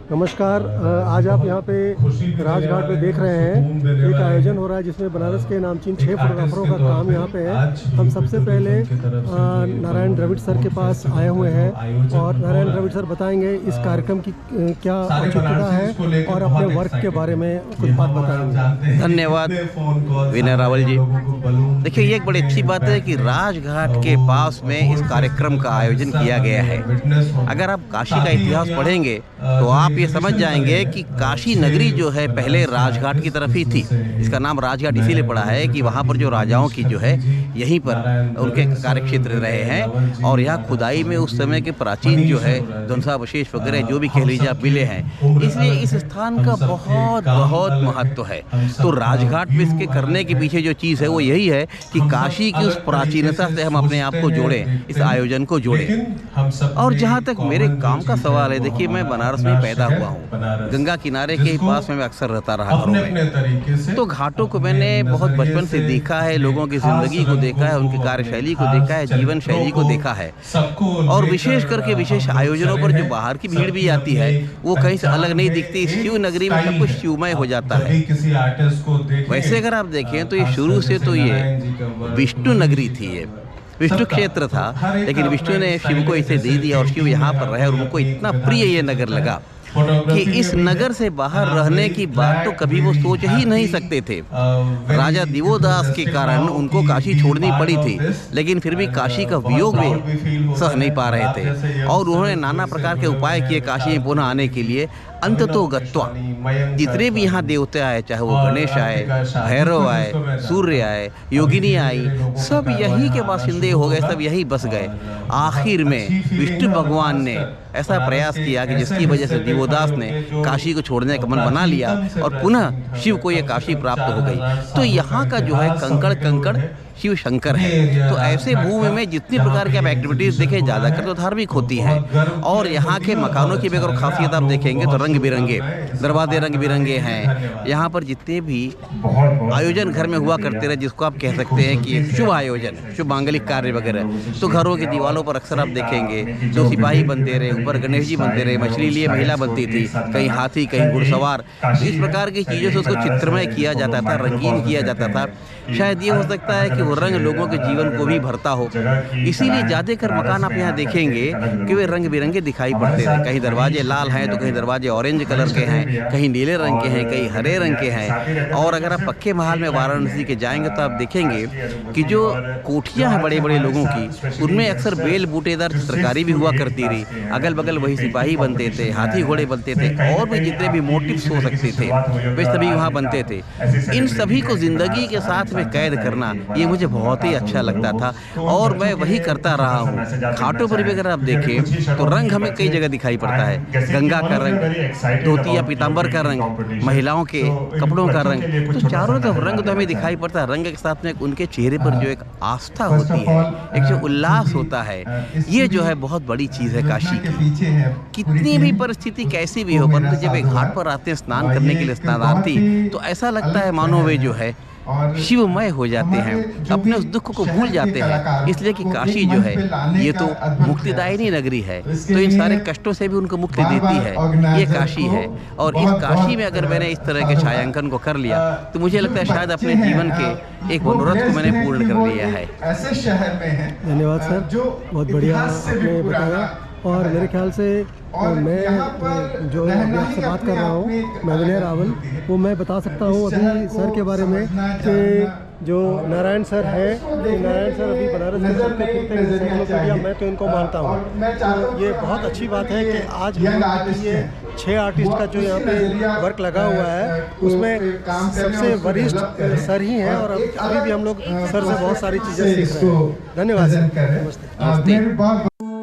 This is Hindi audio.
नमस्कार। आज आप यहाँ पे राजघाट पे देख रहे हैं एक आयोजन हो रहा है जिसमें बनारस के नामचीन 6 फोटोग्राफरों का काम यहाँ पे है। हम सबसे पहले नारायण द्रविड़ सर के पास आए हुए हैं और नारायण द्रविड़ सर बताएंगे इस कार्यक्रम की क्या औचित्यता है और अपने वर्क के बारे में कुछ बात बताएंगे। धन्यवाद विनय रावल जी। देखिए, ये एक बड़ी अच्छी बात है कि राजघाट के पास में इस कार्यक्रम का आयोजन किया गया है। अगर आप काशी का इतिहास पढ़ेंगे तो आप ये समझ जाएंगे कि काशी नगरी जो है पहले राजघाट की तरफ ही थी। इसका नाम राजघाट इसीलिए पड़ा है कि वहाँ पर जो राजाओं की जो है यहीं पर उनके कार्यक्षेत्र रहे हैं और यहाँ खुदाई में उस समय के प्राचीन जो है ध्वंसावशेष वगैरह जो भी कह लीजिए आप मिले हैं, इसलिए इस स्थान का बहुत बहुत महत्व है। तो राजघाट में इसके करने के पीछे जो चीज़ है वो यही है कि काशी की उस प्राचीनता से हम अपने आप को जोड़ें, इस आयोजन को जोड़ें। और जहाँ तक मेरे काम का सवाल है, देखिए मैं बनारस में पैदा हुआ हूँ, गंगा किनारे के पास में मैं अक्सर रहता रहा घरों में। तो घाटों को मैंने बहुत बचपन से देखा है, लोगों की जिंदगी को देखा है, उनकी कार्यशैली को देखा है, जीवन शैली को देखा है। और विशेष करके विशेष आयोजनों पर जो बाहर की भीड़ भी आती है वो कहीं से अलग नहीं दिखती। शिव नगरी में सब कुछ शिवमय हो जाता है। वैसे अगर आप देखें तो ये शुरू से तो ये विष्णु नगरी थी, ये विष्णु क्षेत्र था, लेकिन विष्णु ने शिव को इसे दे दिया और शिव यहाँ पर रहे और उनको इतना प्रिय ये नगर लगा कि इस नगर से बाहर रहने की बात तो कभी वो सोच ही नहीं सकते थे। राजा दिवोदास के कारण उनको काशी छोड़नी पड़ी थी, लेकिन फिर भी काशी का वियोग वे सह नहीं पा रहे थे और उन्होंने नाना प्रकार के उपाय किए काशी में पुनः आने के लिए। अंततो गत्वा जितने भी यहाँ देवते आए, चाहे वो गणेश आए, भैरव आए, सूर्य आए, योगिनी आई, सब यहीं के बासिंदे हो गए, सब यहीं बस गए। आखिर में विष्णु भगवान ने ऐसा प्रयास किया कि जिसकी वजह से दिवोदास ने काशी को छोड़ने का मन बना लिया और पुनः शिव को ये काशी प्राप्त हो गई। तो यहाँ का जो है कंकड़ कंकड़ शिव शंकर है। तो ऐसे भूमि में जितनी प्रकार की आप एक्टिविटीज़ देखें ज़्यादातर तो धार्मिक होती हैं। और यहाँ के मकानों की भी अगर खासियत आप देखेंगे तो रंग बिरंगे दरवाजे, रंग बिरंगे हैं। यहाँ पर जितने भी आयोजन घर में हुआ करते रहे, जिसको आप कह सकते हैं कि शुभ आयोजन, शुभ मांगलिक कार्य वगैरह, तो घरों की दीवारों पर अक्सर आप देखेंगे जो सिपाही बनते रहे, ऊपर गणेश जी बनते रहे, मछली लिए महिला बनती थी, कहीं हाथी कहीं घुड़सवार, इस प्रकार की चीज़ों से उसको चित्रमय किया जाता था, रंगीन किया जाता था। शायद ये हो सकता है कि वो रंग लोगों के जीवन को भी भरता हो, इसीलिए ज़्यादातर मकान आप यहाँ देखेंगे कि वे रंग बिरंगे दिखाई पड़ते हैं। कहीं दरवाजे लाल हैं तो कहीं दरवाजे ऑरेंज कलर के हैं, कहीं नीले रंग के हैं, कहीं हरे रंग के हैं। और अगर आप पक्के महल में वाराणसी के जाएंगे तो आप देखेंगे कि जो कोठियाँ हैं बड़े बड़े लोगों की, उनमें अक्सर बेल बूटेदार चित्रकारी भी हुआ करती रही। अगल बगल वही सिपाही बनते थे, हाथी घोड़े बनते थे, और भी जितने भी मोटिव्स हो सकते थे वे सभी वहाँ बनते थे। इन सभी को जिंदगी के साथ में कैद करना ये मुझे बहुत ही अच्छा लगता था और मैं वही करता रहा हूँ। घाटों पर भी अगर आप देखें तो रंग हमें कई जगह दिखाई पड़ता है। गंगा का रंग, धोती या पीताम्बर का रंग, महिलाओं के कपड़ों का रंग, तो चारों तरफ रंग तो हमें दिखाई पड़ता है। रंग के साथ में उनके चेहरे पर जो एक आस्था होती है, एक जो उल्लास होता है, ये जो है बहुत बड़ी चीज़ है काशी की। कितनी भी परिस्थिति कैसी भी हो, परंतु जब एक घाट पर आते हैं स्नान करने के लिए स्नानार्थी, तो ऐसा लगता है मानो वे जो है शिवमय हो जाते हैं, अपने उस दुख को भूल जाते हैं। इसलिए कि काशी जो है ये तो मुक्तिदायिनी नगरी है, तो इन सारे कष्टों से भी उनको मुक्ति देती है। ये काशी है और इस काशी में अगर मैंने इस तरह के छायांकन को कर लिया तो मुझे लगता है शायद अपने जीवन के एक मनोरथ को मैंने पूर्ण कर लिया है। ऐसे शहर में है। धन्यवाद सर, बहुत बढ़िया आपने बताया। और मेरे ख्याल से मैं जो अभी आपसे बात कर रहा हूँ, मैं विनय रावल, वो मैं बता सकता हूँ अभी सर के बारे में कि जो नारायण सर है, नारायण सर अभी बनारस के सबसे इंडिया, मैं तो इनको मानता हूँ। तो ये बहुत अच्छी बात है कि आज ये 6 आर्टिस्ट का जो यहाँ पे वर्क लगा हुआ है उसमें सबसे वरिष्ठ सर ही हैं और अभी भी हम लोग सर से बहुत सारी चीज़ें सीख रहे हैं। धन्यवाद सर। नमस्ते।